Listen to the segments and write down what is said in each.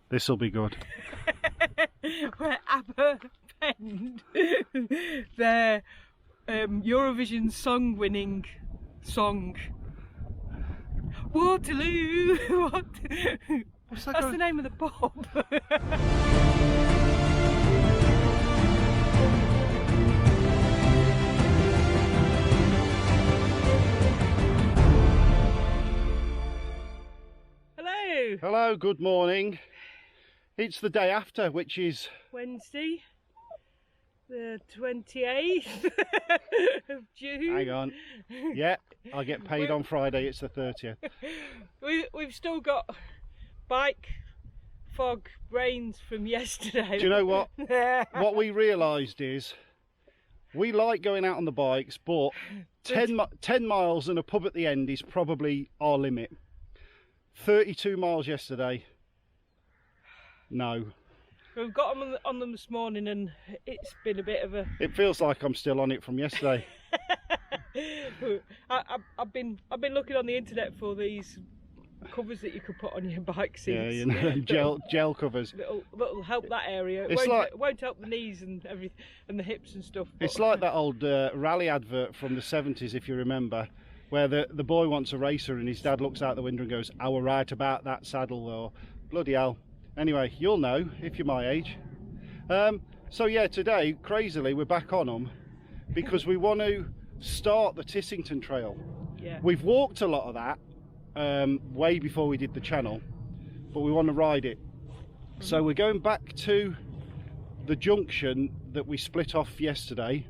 This'll be good. Where ABBA penned their Eurovision song-winning song. Waterloo! That's the name of the pub. Hello! Hello, good morning. It's the day after, which is Wednesday, the 28th of June. hang on. Yeah, I get paid on Friday, it's the 30th. We've still got bike fog brains from yesterday. Do you know what? What we realised is we like going out on the bikes, but 10 miles and a pub at the end is probably our limit. 32 miles yesterday. No. We've got on them this morning and it's been a bit of a... It feels like I'm still on it from yesterday. I've been looking on the internet for these covers that you could put on your bike seats. Yeah, you know, gel covers. That'll help that area. It won't help the knees and everything and the hips and stuff. It's like that old rally advert from the 70s, if you remember, where the boy wants a racer and his dad looks out the window and goes, "I were right about that saddle," or bloody hell. Anyway, you'll know if you're my age. So yeah, today, crazily, we're back on them because we want to start the Tissington Trail. Yeah. We've walked a lot of that way before we did the channel, but we want to ride it. So we're going back to the junction that we split off yesterday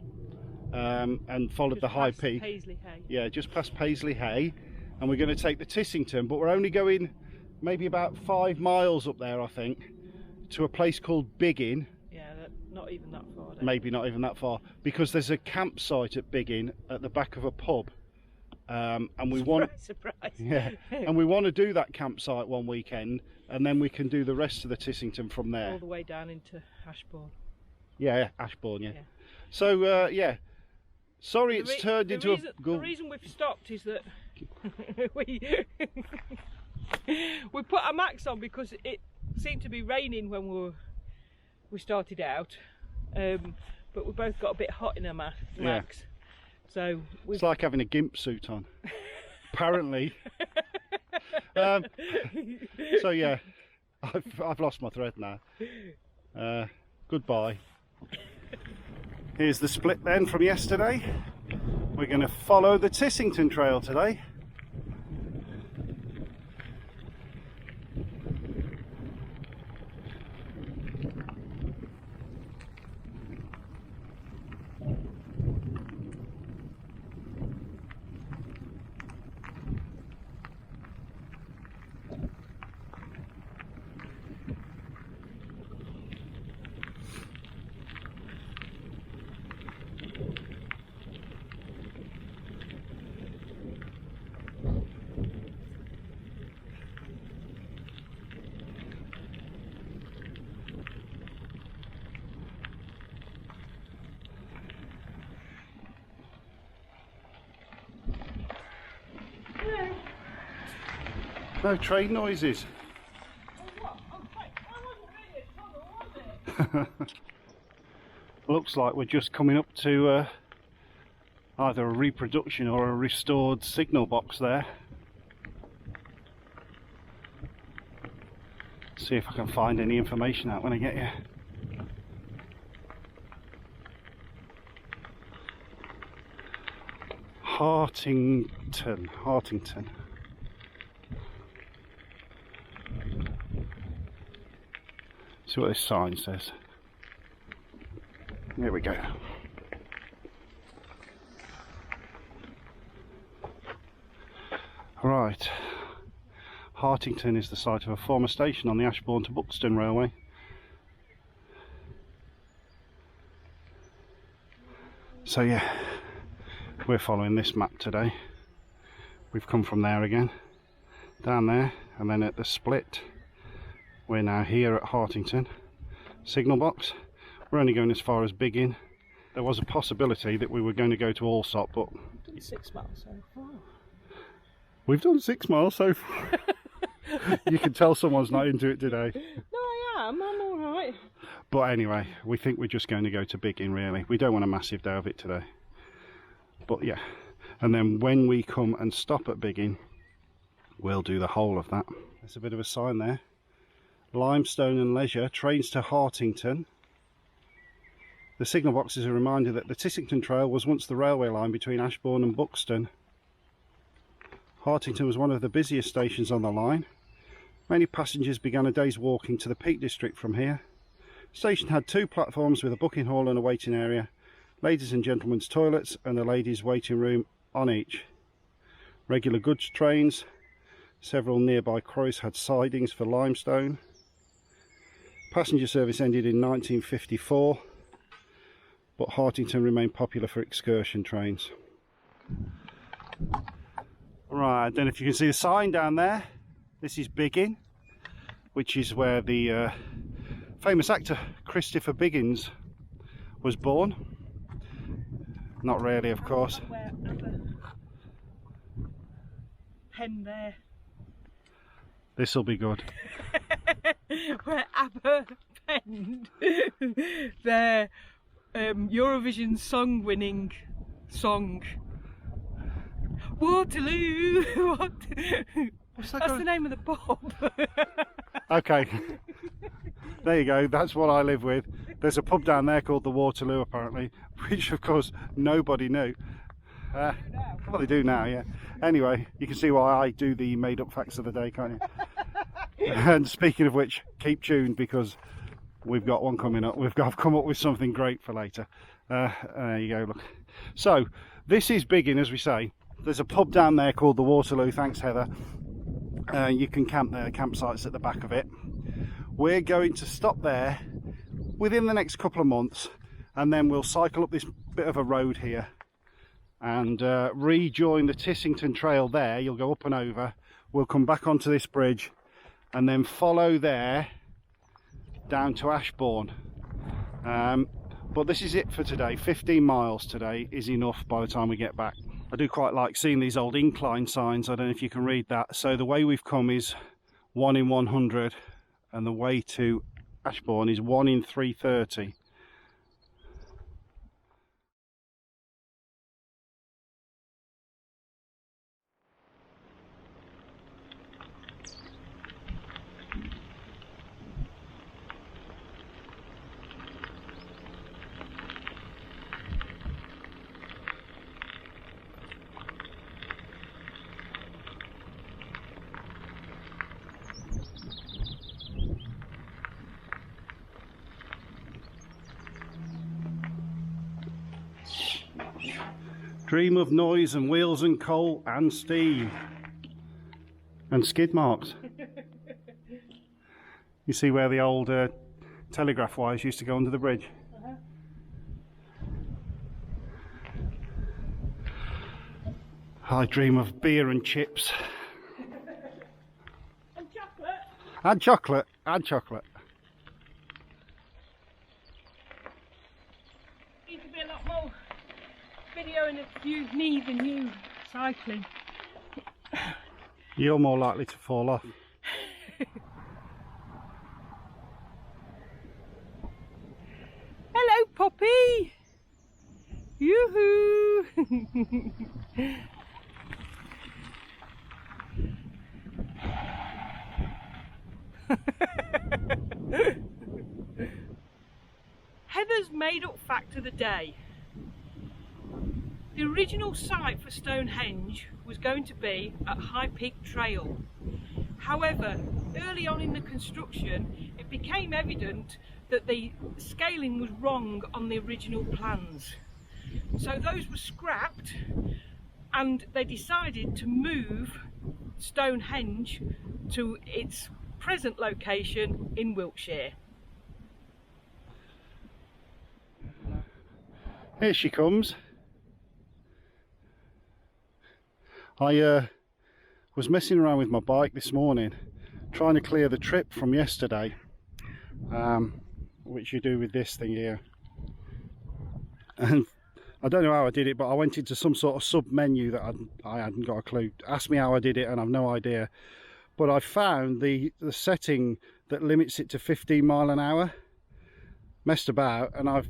and followed the high peak. Paisley Hay. Yeah, just past Paisley Hay, and we're going to take the Tissington, but we're only going maybe about 5 miles up there, I think, to a place called Biggin. Yeah, not even that far. Maybe not even that far, because there's a campsite at Biggin at the back of a pub, and we surprise. Yeah, and we want to do that campsite one weekend, and then we can do the rest of the Tissington from there. All the way down into Ashbourne. Yeah, Ashbourne. Yeah. So yeah, sorry, it's turned into a. The reason we've stopped is that we put our max on because it seemed to be raining when we started out, but we both got a bit hot in our max. Yeah. So it's like having a gimp suit on, apparently. So yeah, I've lost my thread now. Goodbye. Here's the split then from yesterday. We're going to follow the Tissington Trail today. No train noises. Looks like we're just coming up to either a reproduction or a restored signal box there. See if I can find any information out when I get here. Hartington. See what this sign says. There we go. Right. Hartington is the site of a former station on the Ashbourne to Buxton railway. So yeah, we're following this map today. We've come from there again, down there, and then at the split we're now here at Hartington signal box. We're only going as far as Biggin. There was a possibility that we were going to go to Allsop, but 6 miles so far. We've done 6 miles so far. You can tell someone's not into it today. No, I I'm alright. But anyway, we think we're just going to go to Biggin really. We don't want a massive day of it today. But yeah, and then when we come and stop at Biggin, we'll do the whole of that. There's a bit of a sign there. Limestone and Leisure, trains to Hartington. The signal box is a reminder that the Tissington Trail was once the railway line between Ashbourne and Buxton. Hartington was one of the busiest stations on the line. Many passengers began a day's walking to the Peak District from here. The station had 2 platforms with a booking hall and a waiting area, ladies and gentlemen's toilets and a ladies' waiting room on each. Regular goods trains, several nearby quarries had sidings for limestone. Passenger service ended in 1954, but Hartington remained popular for excursion trains. Right, I don't know if you can see the sign down there. This is Biggin, which is where the famous actor Christopher Biggins was born. Not really, of course. Pen there. This'll be good. Where ABBA penned their Eurovision song-winning song. Waterloo. That's the name of the pub. Okay. There you go. That's what I live with. There's a pub down there called the Waterloo, apparently, which of course nobody knew. Well, they do now, yeah. Anyway, you can see why I do the made-up facts of the day, can't you? And speaking of which, keep tuned because we've got one coming up. I've come up with something great for later. There you go, look. So, this is Biggin, as we say. There's a pub down there called the Waterloo, thanks Heather. You can camp there, campsites at the back of it. We're going to stop there within the next couple of months, and then we'll cycle up this bit of a road here and rejoin the Tissington Trail there. You'll go up and over. We'll come back onto this bridge and then follow there down to Ashbourne. But this is it for today. 15 miles today is enough by the time we get back. I do quite like seeing these old incline signs. I don't know if you can read that. So the way we've come is 1 in 100 and the way to Ashbourne is 1 in 330. Dream of noise and wheels and coal and steam and skid marks. You see where the old telegraph wires used to go under the bridge? I dream of beer and chips. And chocolate. And chocolate. And chocolate. Needs to be a lot more video and me than you cycling. You're more likely to fall off. Hello, Poppy. Yoo-hoo. Heather's made-up fact of the day. The original site for Stonehenge was going to be at High Peak Trail. However, early on in the construction, it became evident that the scaling was wrong on the original plans. So those were scrapped and they decided to move Stonehenge to its present location in Wiltshire. Here she comes. I was messing around with my bike this morning, trying to clear the trip from yesterday, which you do with this thing here. And I don't know how I did it, but I went into some sort of sub menu that I hadn't got a clue. Ask me how I did it and I've no idea. but I found the setting that limits it to 15 mile an hour. Messed about, and I've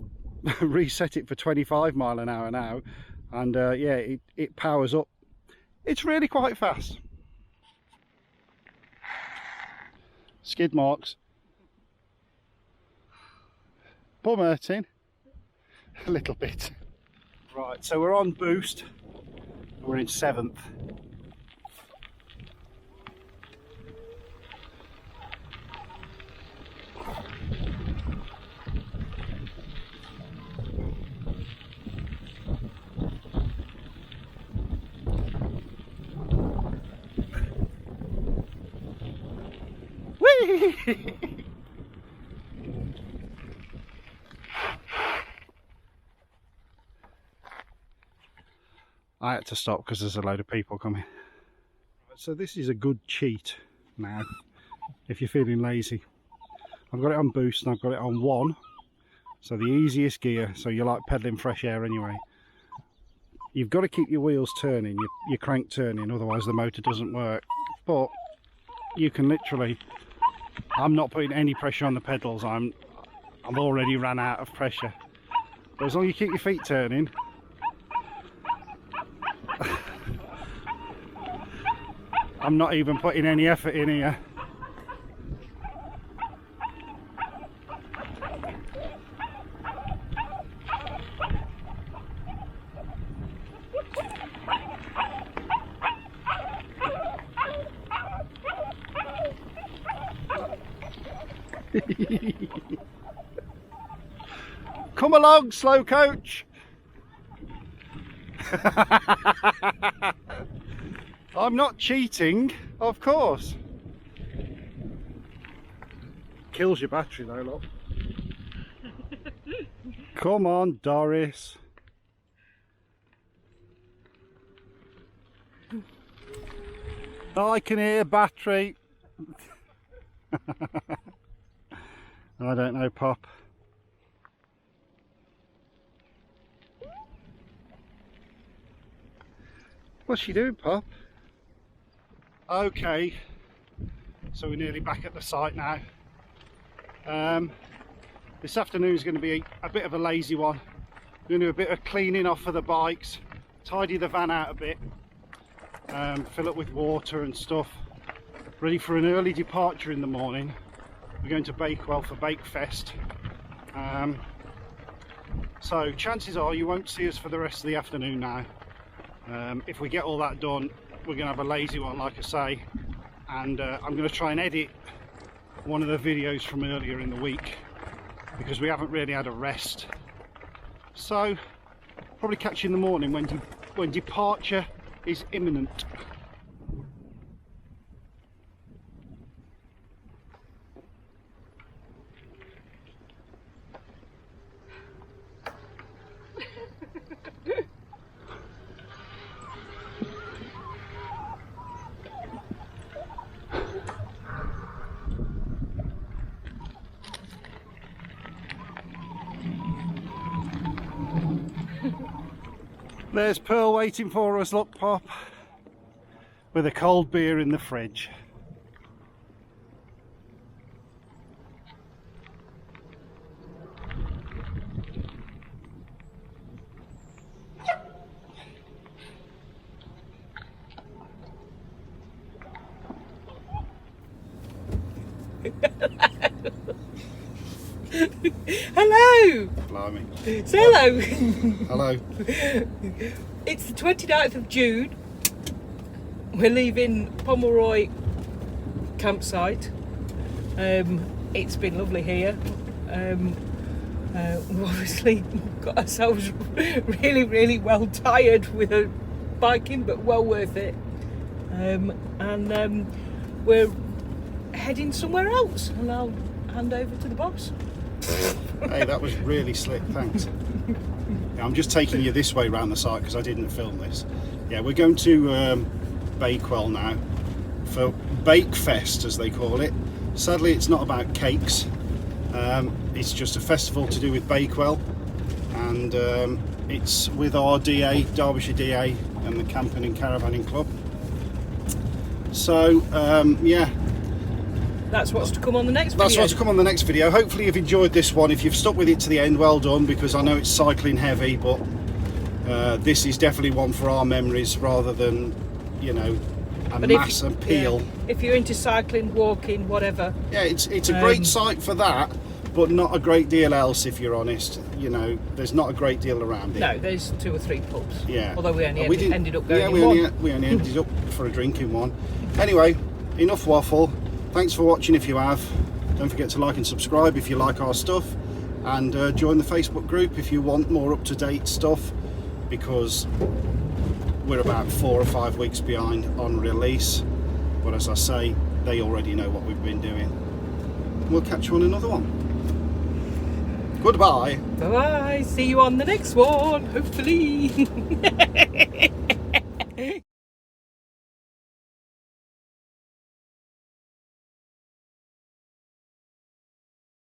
reset it for 25 mile an hour now, and yeah, it powers up. It's really quite fast. Skid marks. Bum hurting a little bit. Right, so we're on boost. We're in 7th. Whee! I had to stop because there's a load of people coming. So this is a good cheat now, if you're feeling lazy. I've got it on boost and I've got it on 1, so the easiest gear, so you're like pedalling fresh air anyway. You've got to keep your wheels turning, your crank turning, otherwise the motor doesn't work. But you can literally, I'm not putting any pressure on the pedals, I've already ran out of pressure. But as long as you keep your feet turning, I'm not even putting any effort in here. Come along, slow coach. I'm not cheating, of course. Kills your battery though, look. Come on, Doris. I can hear battery. I don't know, Pop. What's she doing, Pop? Okay, so we're nearly back at the site now. This afternoon is going to be a bit of a lazy one. We're going to do a bit of cleaning off of the bikes, tidy the van out a bit, fill it with water and stuff, ready for an early departure in the morning. We're going to Bakewell for Bakefest. So chances are you won't see us for the rest of the afternoon now. If we get all that done, we're going to have a lazy one, like I say, and I'm going to try and edit one of the videos from earlier in the week because we haven't really had a rest. So probably catch you in the morning when departure is imminent. There's Pearl waiting for us, look, Pop, with a cold beer in the fridge. Hello! Blimey. Say hello! Hello. It's the 29th of June. We're leaving Pomeroy campsite. It's been lovely here. We've obviously got ourselves really well tired with a biking, but well worth it. And we're heading somewhere else, and I'll hand over to the boss. Hey, that was really slick, thanks. Yeah, I'm just taking you this way around the site because I didn't film this. Yeah, we're going to Bakewell now for Bakefest, as they call it. Sadly, it's not about cakes. It's just a festival to do with Bakewell, and it's with our DA, Derbyshire DA, and the Camping and Caravanning Club. So yeah, that's what's to come on the next video. that's what's to come on the next video. Hopefully you've enjoyed this one. If you've stuck with it to the end, well done, because I know it's cycling heavy, but this is definitely one for our memories rather than, you know, a mass appeal. Yeah, if you're into cycling, walking, whatever. Yeah, it's a great site for that, but not a great deal else, if you're honest. You know, there's not a great deal around it. No, there's 2 or 3 pubs. Yeah. Although we only ended up going yeah, in one. we only ended up for a drink in one. Anyway, enough waffle. Thanks for watching if you have. Don't forget to like and subscribe if you like our stuff. And join the Facebook group if you want more up-to-date stuff, because we're about 4 or 5 weeks behind on release. But as I say, they already know what we've been doing. We'll catch you on another one. Goodbye. Bye-bye. See you on the next one, hopefully.